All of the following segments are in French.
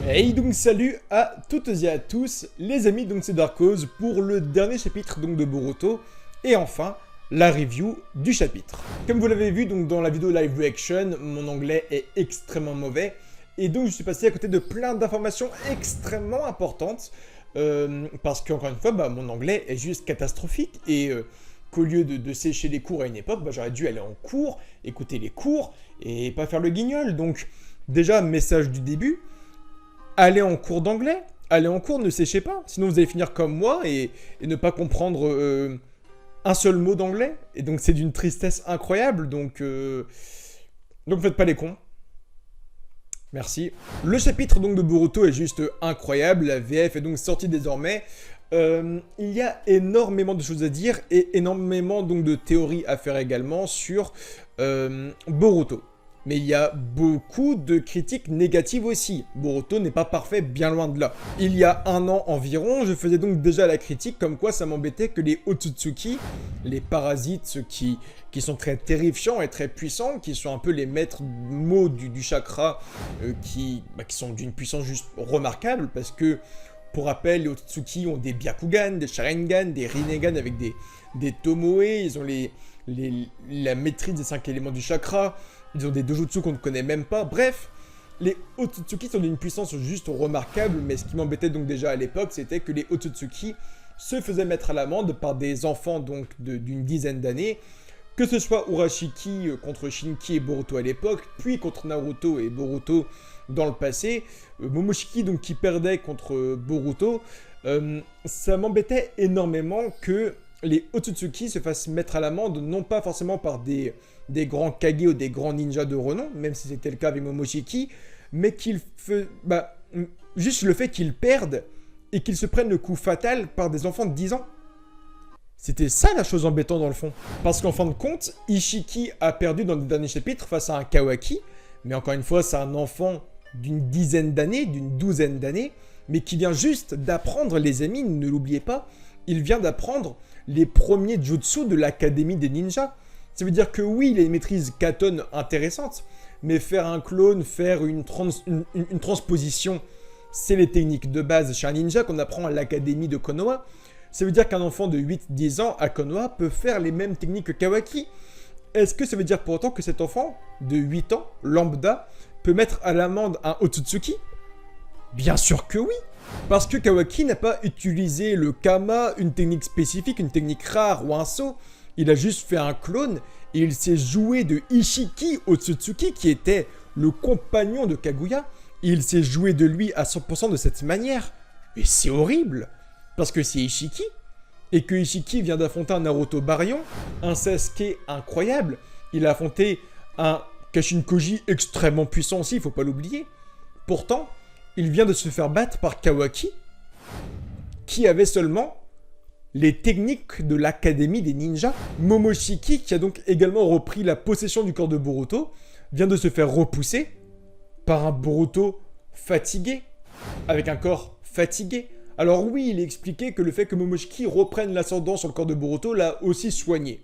Hey donc salut à toutes et à tous les amis, donc c'est Darkhoz pour le dernier chapitre donc de Boruto et enfin la review du chapitre. Comme vous l'avez vu donc dans la vidéo live reaction, mon anglais est extrêmement mauvais et donc je suis passé à côté de plein d'informations extrêmement importantes parce qu'encore une fois mon anglais est juste catastrophique et qu'au lieu de sécher les cours à une époque, j'aurais dû aller en cours, écouter les cours et pas faire le guignol. Donc déjà message du début. Allez en cours d'anglais, allez en cours, ne séchez pas, sinon vous allez finir comme moi et ne pas comprendre un seul mot d'anglais. Et donc c'est d'une tristesse incroyable, donc faites pas les cons. Merci. Le chapitre donc de Boruto est juste incroyable, la VF est donc sortie désormais. Il y a énormément de choses à dire et énormément donc de théories à faire également sur Boruto. Mais il y a beaucoup de critiques négatives aussi. Boruto n'est pas parfait, bien loin de là. Il y a un an environ, je faisais donc déjà la critique comme quoi ça m'embêtait que les Otsutsuki, les parasites, ceux qui sont très terrifiants et très puissants, qui sont un peu les maîtres mots du chakra, qui sont d'une puissance juste remarquable, parce que, pour rappel, les Otsutsuki ont des Byakugan, des Sharingan, des Rinnegan avec des Tomoe, ils ont la maîtrise des 5 éléments du chakra, ils ont des dojutsu qu'on ne connaît même pas. Bref, les Otsutsuki sont d'une puissance juste remarquable, mais ce qui m'embêtait donc déjà à l'époque, c'était que les Otsutsuki se faisaient mettre à l'amende par des enfants donc d'une dizaine d'années, que ce soit Urashiki contre Shinki et Boruto à l'époque, puis contre Naruto et Boruto dans le passé, Momoshiki donc qui perdait contre Boruto. Ça m'embêtait énormément que les Otsutsuki se fassent mettre à l'amende, non pas forcément par des grands Kage ou des grands ninjas de renom, même si c'était le cas avec Momoshiki, mais juste le fait qu'ils perdent et qu'ils se prennent le coup fatal par des enfants de 10 ans. C'était ça la chose embêtante dans le fond. Parce qu'en fin de compte, Ishiki a perdu dans le dernier chapitre face à un Kawaki, mais encore une fois, c'est un enfant d'une dizaine d'années, d'une douzaine d'années, mais qui vient juste d'apprendre, les amis, ne l'oubliez pas, il vient d'apprendre les premiers jutsu de l'académie des ninjas. Ça veut dire que oui, il a une maîtrise Katon intéressante, mais faire un clone, faire une transposition, c'est les techniques de base chez un ninja qu'on apprend à l'académie de Konoha. Ça veut dire qu'un enfant de 8-10 ans à Konoha peut faire les mêmes techniques que Kawaki. Est-ce que ça veut dire pour autant que cet enfant de 8 ans, lambda, peut mettre à l'amende un Otsutsuki? Bien sûr que oui. Parce que Kawaki n'a pas utilisé le Kama, une technique spécifique, une technique rare ou un saut. Il a juste fait un clone et il s'est joué de Ishiki Otsutsuki qui était le compagnon de Kaguya. Et il s'est joué de lui à 100% de cette manière. Et c'est horrible. Parce que c'est Ishiki. Et que Ishiki vient d'affronter un Naruto Baryon, un Sasuke incroyable. Il a affronté un Kashin Koji extrêmement puissant aussi, il faut pas l'oublier. Pourtant, il vient de se faire battre par Kawaki, qui avait seulement les techniques de l'académie des ninjas. Momoshiki, qui a donc également repris la possession du corps de Boruto, vient de se faire repousser par un Boruto fatigué, avec un corps fatigué. Alors oui, il est expliqué que le fait que Momoshiki reprenne l'ascendant sur le corps de Boruto l'a aussi soigné.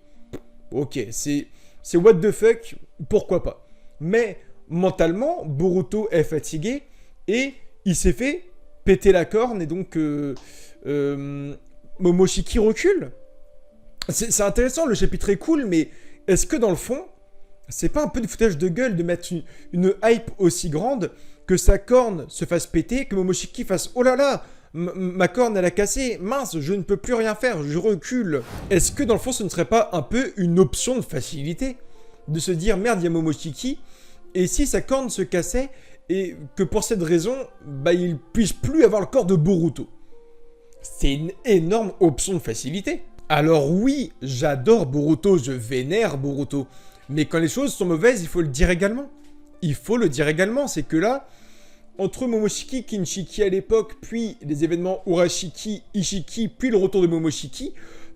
Ok, c'est what the fuck, pourquoi pas. Mais mentalement, Boruto est fatigué et il s'est fait péter la corne et donc Momoshiki recule. C'est intéressant, le chapitre est cool, mais est-ce que dans le fond, c'est pas un peu du foutage de gueule de mettre une hype aussi grande que sa corne se fasse péter, que Momoshiki fasse « Oh là là, ma corne elle a cassé, mince, je ne peux plus rien faire, je recule ». Est-ce que dans le fond, ce ne serait pas un peu une option de facilité de se dire « Merde, il y a Momoshiki » et si sa corne se cassait et que pour cette raison, il puisse plus avoir le corps de Boruto. C'est une énorme option de facilité. Alors oui, j'adore Boruto, je vénère Boruto. Mais quand les choses sont mauvaises, il faut le dire également. Il faut le dire également, c'est que là, entre Momoshiki, Kinshiki à l'époque, puis les événements Urashiki, Ishiki, puis le retour de Momoshiki,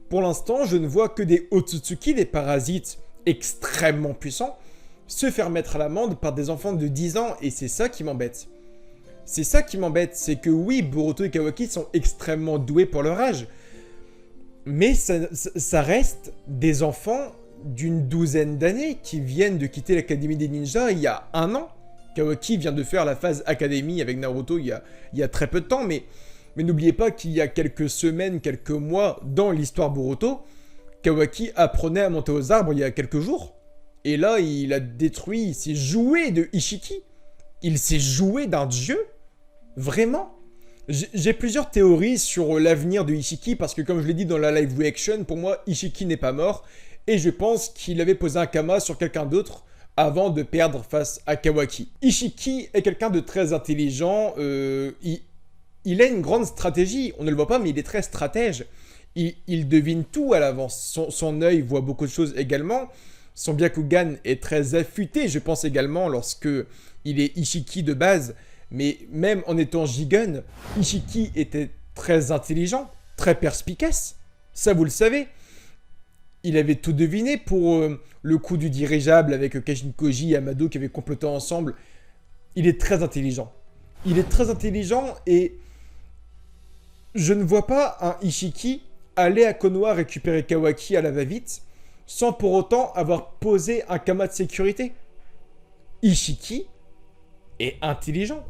pour l'instant, je ne vois que des Otsutsuki, des parasites extrêmement puissants, se faire mettre à l'amende par des enfants de 10 ans, et c'est ça qui m'embête. C'est ça qui m'embête, c'est que oui, Boruto et Kawaki sont extrêmement doués pour leur âge, mais ça reste des enfants d'une douzaine d'années qui viennent de quitter l'Académie des Ninjas il y a un an, Kawaki vient de faire la phase Académie avec Naruto il y a très peu de temps, mais n'oubliez pas qu'il y a quelques semaines, quelques mois dans l'histoire Boruto, Kawaki apprenait à monter aux arbres il y a quelques jours. Et là, il a détruit, il s'est joué de Ishiki. Il s'est joué d'un dieu. Vraiment. J'ai plusieurs théories sur l'avenir de Ishiki, parce que comme je l'ai dit dans la live reaction, pour moi, Ishiki n'est pas mort. Et je pense qu'il avait posé un kama sur quelqu'un d'autre avant de perdre face à Kawaki. Ishiki est quelqu'un de très intelligent. Il a une grande stratégie. On ne le voit pas, mais il est très stratège. Il devine tout à l'avance. Son œil voit beaucoup de choses également. Son Byakugan est très affûté, je pense également, lorsque il est Ishiki de base. Mais même en étant Jigen, Ishiki était très intelligent, très perspicace. Ça, vous le savez. Il avait tout deviné pour le coup du dirigeable avec Kashin-Koji et Amado qui avaient comploté ensemble. Il est très intelligent. Il est très intelligent et je ne vois pas un Ishiki aller à Konoha récupérer Kawaki à la va-vite sans pour autant avoir posé un kama de sécurité. Ishiki est intelligent.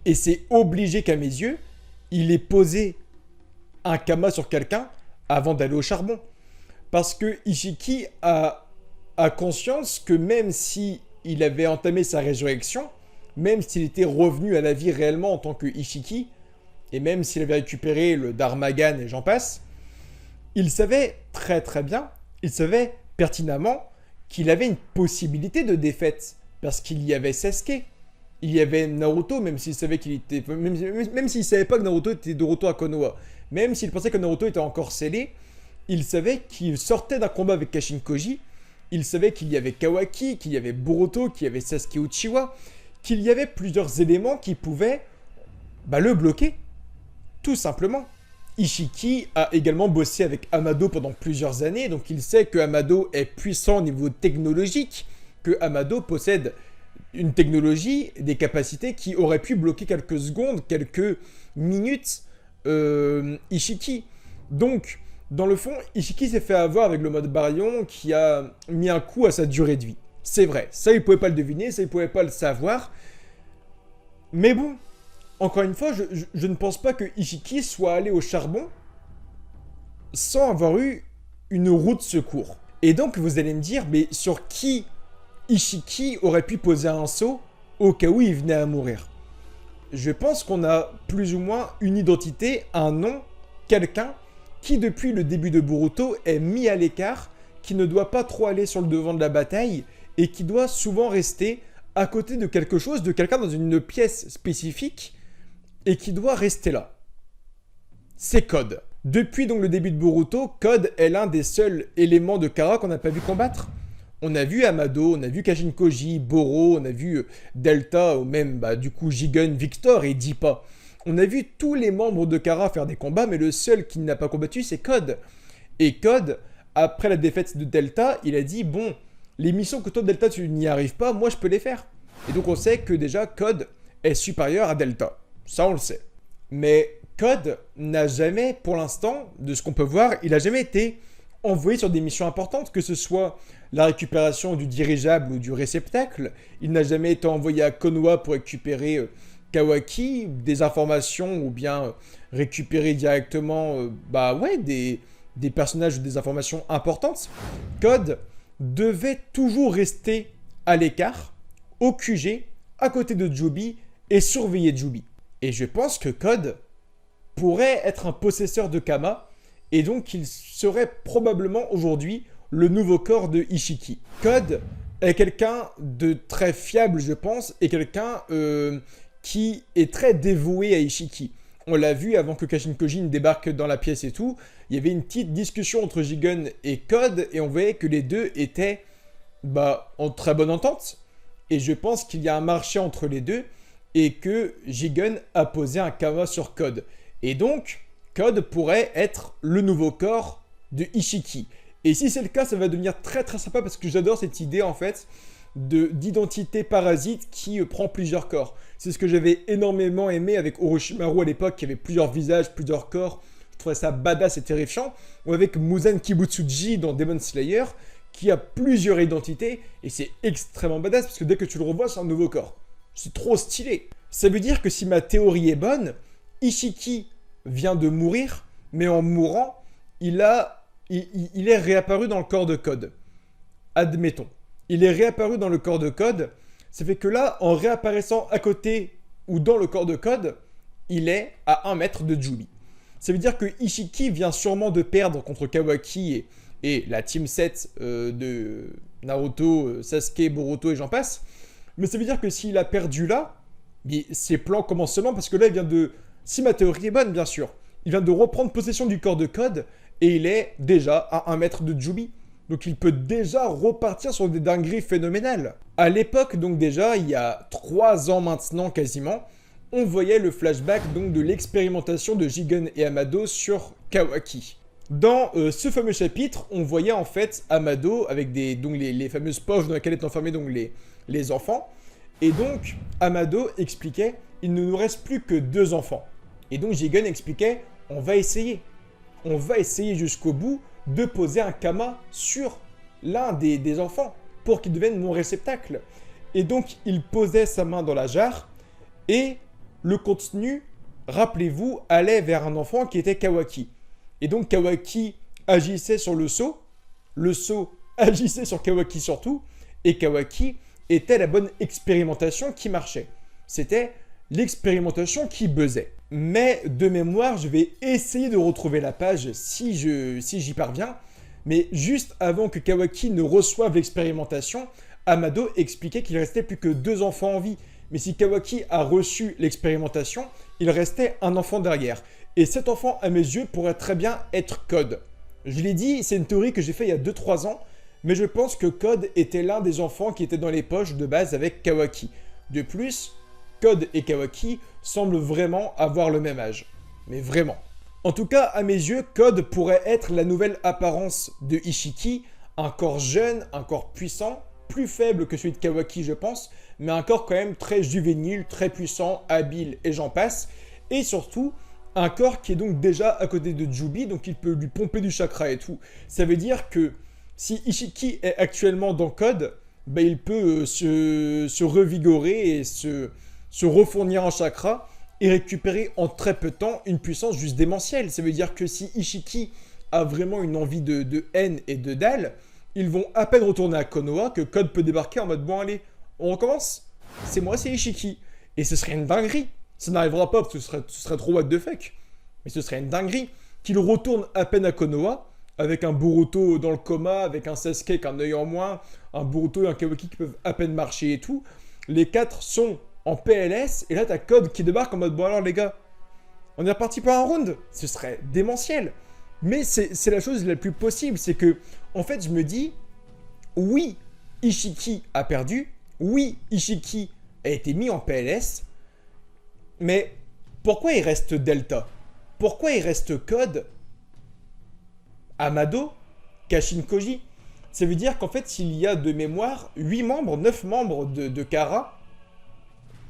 Et c'est obligé qu'à mes yeux, il ait posé un kama sur quelqu'un avant d'aller au charbon. Parce que Ishiki a conscience que même si il avait entamé sa résurrection, même s'il était revenu à la vie réellement en tant que Ishiki, et même s'il avait récupéré le Dharmagan et j'en passe, il savait très très bien, il savait pertinemment qu'il avait une possibilité de défaite. Parce qu'il y avait Sasuke, il y avait Naruto, même s'il savait qu'il était... Même s'il savait pas que Naruto était de retour à Konoha, même s'il pensait que Naruto était encore scellé, il savait qu'il sortait d'un combat avec Kashin-Koji, il savait qu'il y avait Kawaki, qu'il y avait Boruto, qu'il y avait Sasuke Uchiwa, qu'il y avait plusieurs éléments qui pouvaient le bloquer. Tout simplement. Ishiki a également bossé avec Amado pendant plusieurs années, donc il sait que Amado est puissant au niveau technologique, que Amado possède une technologie, des capacités qui auraient pu bloquer quelques secondes, quelques minutes Ishiki. Donc, dans le fond, Ishiki s'est fait avoir avec le mode Baryon qui a mis un coup à sa durée de vie. C'est vrai, ça il pouvait pas le deviner, ça il pouvait pas le savoir. Mais bon, encore une fois, je ne pense pas que Ishiki soit allé au charbon sans avoir eu une roue de secours. Et donc vous allez me dire, mais sur qui Ishiki aurait pu poser un sceau au cas où il venait à mourir? Je pense qu'on a plus ou moins une identité, un nom, quelqu'un qui depuis le début de Boruto est mis à l'écart, qui ne doit pas trop aller sur le devant de la bataille et qui doit souvent rester à côté de quelque chose, de quelqu'un dans une pièce spécifique et qui doit rester là. C'est Code. Depuis donc le début de Boruto, Code est l'un des seuls éléments de Kara qu'on n'a pas vu combattre. On a vu Amado, on a vu Kashin-Koji, Boro, on a vu Delta, ou même du coup Jigen, Victor et Dippa. On a vu tous les membres de Kara faire des combats, mais le seul qui n'a pas combattu, c'est Code. Et Code, après la défaite de Delta, il a dit, bon, les missions que toi, Delta, tu n'y arrives pas, moi, je peux les faire. Et donc, on sait que déjà, Code est supérieur à Delta. Ça, on le sait. Mais Code n'a jamais, pour l'instant, de ce qu'on peut voir, il n'a jamais été envoyé sur des missions importantes, que ce soit la récupération du dirigeable ou du réceptacle. Il n'a jamais été envoyé à Konoha pour récupérer Kawaki, des informations ou bien récupérer directement des personnages ou des informations importantes. Code devait toujours rester à l'écart, au QG, à côté de Jubi et surveiller Jubi. Et je pense que Code pourrait être un possesseur de Kama et donc il serait probablement aujourd'hui le nouveau corps de Ishiki. Code est quelqu'un de très fiable, je pense, et quelqu'un qui est très dévoué à Ishiki. On l'a vu avant que Kashin-Koji ne débarque dans la pièce et tout, il y avait une petite discussion entre Jigen et Code et on voyait que les deux étaient en très bonne entente. Et je pense qu'il y a un marché entre les deux et que Jigen a posé un kama sur Code. Et donc, Code pourrait être le nouveau corps de Ishiki. Et si c'est le cas, ça va devenir très très sympa parce que j'adore cette idée en fait d'identité parasite qui prend plusieurs corps. C'est ce que j'avais énormément aimé avec Orochimaru à l'époque, qui avait plusieurs visages, plusieurs corps. Je trouvais ça badass et terrifiant. Ou avec Muzan Kibutsuji dans Demon Slayer, qui a plusieurs identités, et c'est extrêmement badass, parce que dès que tu le revois, c'est un nouveau corps. C'est trop stylé. Ça veut dire que si ma théorie est bonne, Ishiki vient de mourir, mais en mourant, il est réapparu dans le corps de Code. Admettons. Il est réapparu dans le corps de Code. Ça fait que là, en réapparaissant à côté ou dans le corps de Code, il est à 1 mètre de Jubi. Ça veut dire que Ishiki vient sûrement de perdre contre Kawaki et la Team 7 de Naruto, Sasuke, Boruto et j'en passe. Mais ça veut dire que s'il a perdu là, ses plans commencent seulement parce que là, il vient de... Si ma théorie est bonne, bien sûr. Il vient de reprendre possession du corps de Code et il est déjà à 1 mètre de Jubi. Donc il peut déjà repartir sur des dingueries phénoménales. À l'époque, donc déjà, il y a 3 ans maintenant quasiment, on voyait le flashback donc de l'expérimentation de Jigen et Amado sur Kawaki. Dans ce fameux chapitre, on voyait en fait Amado avec donc les fameuses poches dans lesquelles étaient enfermés donc les enfants. Et donc, Amado expliquait, il ne nous reste plus que 2 enfants. Et donc Jigen expliquait, on va essayer jusqu'au bout de poser un kama sur l'un des enfants pour qu'il devienne mon réceptacle. Et donc, il posait sa main dans la jarre et le contenu, rappelez-vous, allait vers un enfant qui était Kawaki. Et donc, Kawaki agissait sur le seau agissait sur Kawaki surtout, et Kawaki était la bonne expérimentation qui marchait. C'était l'expérimentation qui buzzait. Mais de mémoire, je vais essayer de retrouver la page si j'y parviens. Mais juste avant que Kawaki ne reçoive l'expérimentation, Amado expliquait qu'il restait plus que 2 enfants en vie. Mais si Kawaki a reçu l'expérimentation, il restait un enfant derrière. Et cet enfant, à mes yeux, pourrait très bien être Code. Je l'ai dit, c'est une théorie que j'ai faite il y a 2-3 ans, mais je pense que Code était l'un des enfants qui étaient dans les poches de base avec Kawaki. De plus, Code et Kawaki semblent vraiment avoir le même âge. Mais vraiment. En tout cas, à mes yeux, Code pourrait être la nouvelle apparence de Ishiki, un corps jeune, un corps puissant, plus faible que celui de Kawaki, je pense, mais un corps quand même très juvénile, très puissant, habile et j'en passe. Et surtout, un corps qui est donc déjà à côté de Jubi, donc il peut lui pomper du chakra et tout. Ça veut dire que si Ishiki est actuellement dans Code, bah, il peut se revigorer et se refournir en chakra et récupérer en très peu de temps une puissance juste démentielle. Ça veut dire que si Ishiki a vraiment une envie de haine et de dalle, ils vont à peine retourner à Konoha que Code peut débarquer en mode « Bon allez, on recommence. C'est moi, c'est Ishiki. » Et ce serait une dinguerie. Ça n'arrivera pas parce que ce serait trop what the fuck. Mais ce serait une dinguerie qu'il retourne à peine à Konoha avec un Boruto dans le coma, avec un Sasuke avec un œil en moins, un Boruto et un Kawaki qui peuvent à peine marcher et tout. Les 4 sont en PLS et là t'as Code qui débarque en mode « Bon alors les gars, on est reparti pour un round ?» Ce serait démentiel. Mais c'est la chose la plus possible, c'est que, en fait, je me dis, oui, Ishiki a perdu, oui, Ishiki a été mis en PLS, mais pourquoi il reste Delta? Pourquoi il reste Code, Amado, Kashin Koji? Ça veut dire qu'en fait, il y a de mémoire 8 membres, 9 membres de Kara,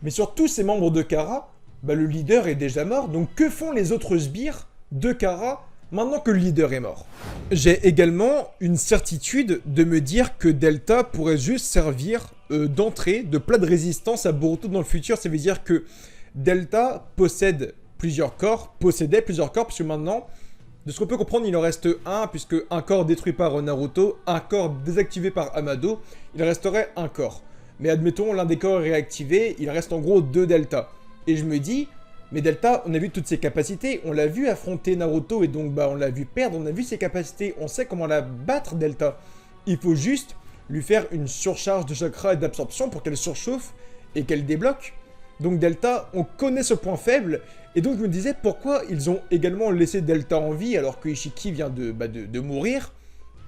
mais sur tous ces membres de Kara, bah, le leader est déjà mort, donc que font les autres sbires de Kara maintenant que le leader est mort? J'ai également une certitude de me dire que Delta pourrait juste servir d'entrée, de plat de résistance à Boruto dans le futur. Ça veut dire que Delta possédait plusieurs corps, puisque maintenant, de ce qu'on peut comprendre, il en reste un, puisque un corps détruit par Naruto, un corps désactivé par Amado, il resterait un corps. Mais admettons, l'un des corps est réactivé, il reste en gros 2 Delta. Et je me dis... Mais Delta, on a vu toutes ses capacités, on l'a vu affronter Naruto et donc bah, on l'a vu perdre, on a vu ses capacités, on sait comment la battre Delta. Il faut juste lui faire une surcharge de chakra et d'absorption pour qu'elle surchauffe et qu'elle débloque. Donc Delta, on connaît ce point faible, et donc je me disais pourquoi ils ont également laissé Delta en vie alors que Ishiki vient de mourir.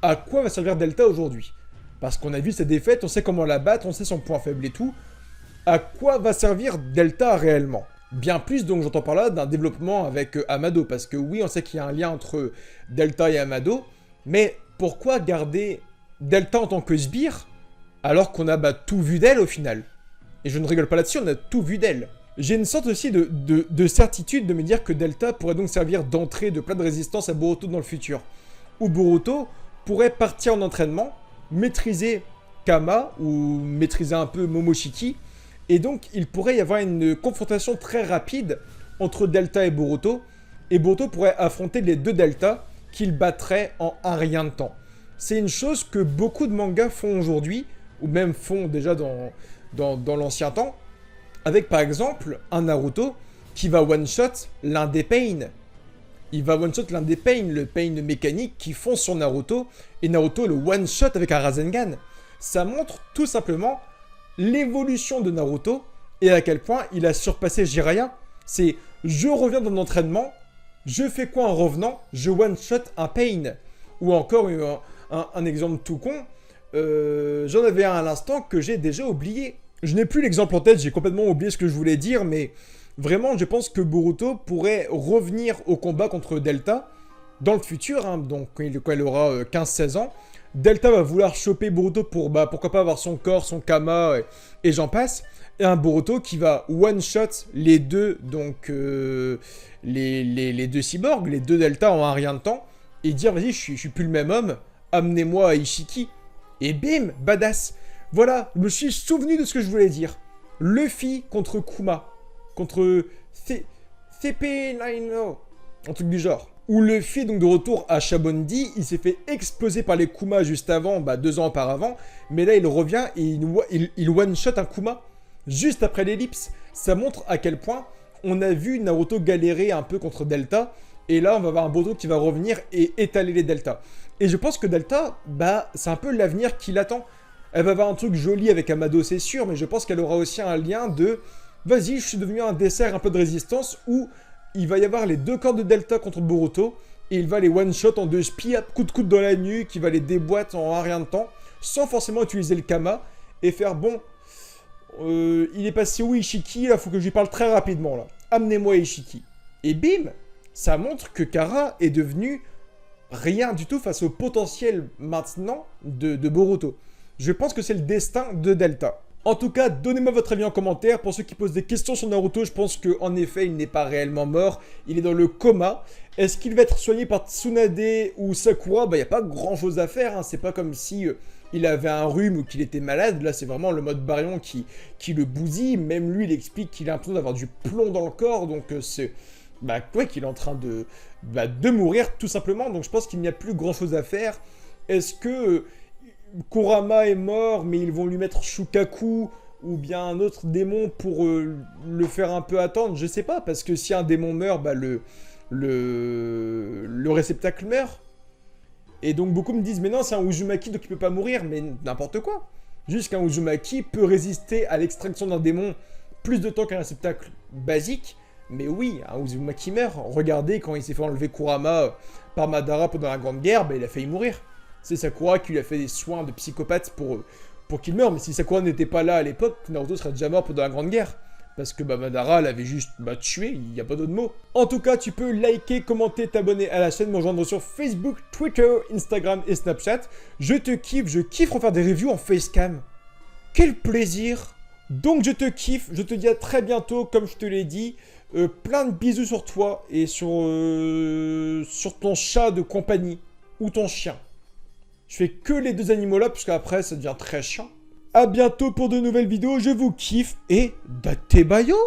À quoi va servir Delta aujourd'hui? Parce qu'on a vu ses défaites, on sait comment la battre, on sait son point faible et tout. À quoi va servir Delta réellement? Bien plus, donc j'entends par là d'un développement avec Amado, parce que oui, on sait qu'il y a un lien entre Delta et Amado, mais pourquoi garder Delta en tant que sbire, alors qu'on a tout vu d'elle au final? Et je ne rigole pas là-dessus, on a tout vu d'elle. J'ai une sorte aussi de certitude de me dire que Delta pourrait donc servir d'entrée de plat de résistance à Boruto dans le futur, où Boruto pourrait partir en entraînement, maîtriser Kama ou maîtriser un peu Momoshiki. Et donc, il pourrait y avoir une confrontation très rapide entre Delta et Boruto. Et Boruto pourrait affronter les deux Delta qu'il battrait en un rien de temps. C'est une chose que beaucoup de mangas font aujourd'hui, ou même font déjà dans l'ancien temps, avec par exemple un Naruto qui va one-shot l'un des Pain. Il va one-shot l'un des Pain, le Pain mécanique qui fonce sur Naruto, et Naruto le one-shot avec un Rasengan. Ça montre tout simplement l'évolution de Naruto et à quel point il a surpassé Jiraiya. C'est je reviens d'un entraînement, je fais quoi en revenant? Je one-shot un Pain. Ou encore un exemple tout con, j'en avais un à l'instant que j'ai déjà oublié. Je n'ai plus l'exemple en tête, j'ai complètement oublié ce que je voulais dire, mais vraiment je pense que Boruto pourrait revenir au combat contre Delta dans le futur, hein, donc quand il aura 15-16 ans. Delta va vouloir choper Boruto pour, pourquoi pas avoir son corps, son Kama, et j'en passe. Et un Boruto qui va one-shot les deux, donc les deux cyborgs, les deux Delta en un rien de temps, et dire vas-y, je suis plus le même homme, amenez-moi à Ishiki. Et bim, badass. Voilà, je me suis souvenu de ce que je voulais dire. Luffy contre Kuma, contre CP9, un truc du genre. Où Luffy, donc de retour à Shabondi, il s'est fait exploser par les Kuma juste avant, 2 ans auparavant, mais là il revient et il one-shot un Kuma juste après l'ellipse. Ça montre à quel point on a vu Naruto galérer un peu contre Delta, et là on va avoir un Boruto qui va revenir et étaler les Delta. Et je pense que Delta, c'est un peu l'avenir qui l'attend. Elle va avoir un truc joli avec Amado, c'est sûr, mais je pense qu'elle aura aussi un lien de vas-y, je suis devenu un dessert un peu de résistance, où il va y avoir les deux corps de Delta contre Boruto, et il va les one-shot en deux spies, coup de coude dans la nuque, il va les déboîter en un rien de temps, sans forcément utiliser le Kama, et faire bon, il est passé où Ishiki, là, faut que je lui parle très rapidement, là. Amenez-moi Ishiki. Et bim, ça montre que Kara est devenu rien du tout face au potentiel maintenant de Boruto. Je pense que c'est le destin de Delta. En tout cas, donnez-moi votre avis en commentaire. Pour ceux qui posent des questions sur Naruto, je pense qu'en effet, il n'est pas réellement mort. Il est dans le coma. Est-ce qu'il va être soigné par Tsunade ou Sakura? Il n'y a pas grand-chose à faire. Hein. C'est pas comme si il avait un rhume ou qu'il était malade. Là, c'est vraiment le mode Baryon qui le bousille. Même lui, il explique qu'il a l'impression d'avoir du plomb dans le corps. Donc, c'est... qu'il est en train de mourir, tout simplement. Donc, je pense qu'il n'y a plus grand-chose à faire. Est-ce que... Kurama est mort, mais ils vont lui mettre Shukaku ou bien un autre démon pour le faire un peu attendre. Je sais pas, parce que si un démon meurt, le réceptacle meurt. Et donc beaucoup me disent, mais non, c'est un Uzumaki, donc il peut pas mourir, mais n'importe quoi. Juste qu'un Uzumaki peut résister à l'extraction d'un démon plus de temps qu'un réceptacle basique. Mais oui, un Uzumaki meurt. Regardez, quand il s'est fait enlever Kurama par Madara pendant la Grande Guerre, il a failli mourir. C'est Sakura qui lui a fait des soins de psychopathe pour qu'il meure. Mais si Sakura n'était pas là à l'époque, Naruto serait déjà mort pendant la Grande Guerre. Parce que Madara l'avait juste tué, il n'y a pas d'autre mot. En tout cas, tu peux liker, commenter, t'abonner à la chaîne, me rejoindre sur Facebook, Twitter, Instagram et Snapchat. Je kiffe refaire des reviews en facecam. Quel plaisir! Donc je te kiffe, je te dis à très bientôt, comme je te l'ai dit. Plein de bisous sur toi et sur ton chat de compagnie ou ton chien. Je fais que les deux animaux là, parce qu'après ça devient très chiant. A bientôt pour de nouvelles vidéos, je vous kiffe et datebayo!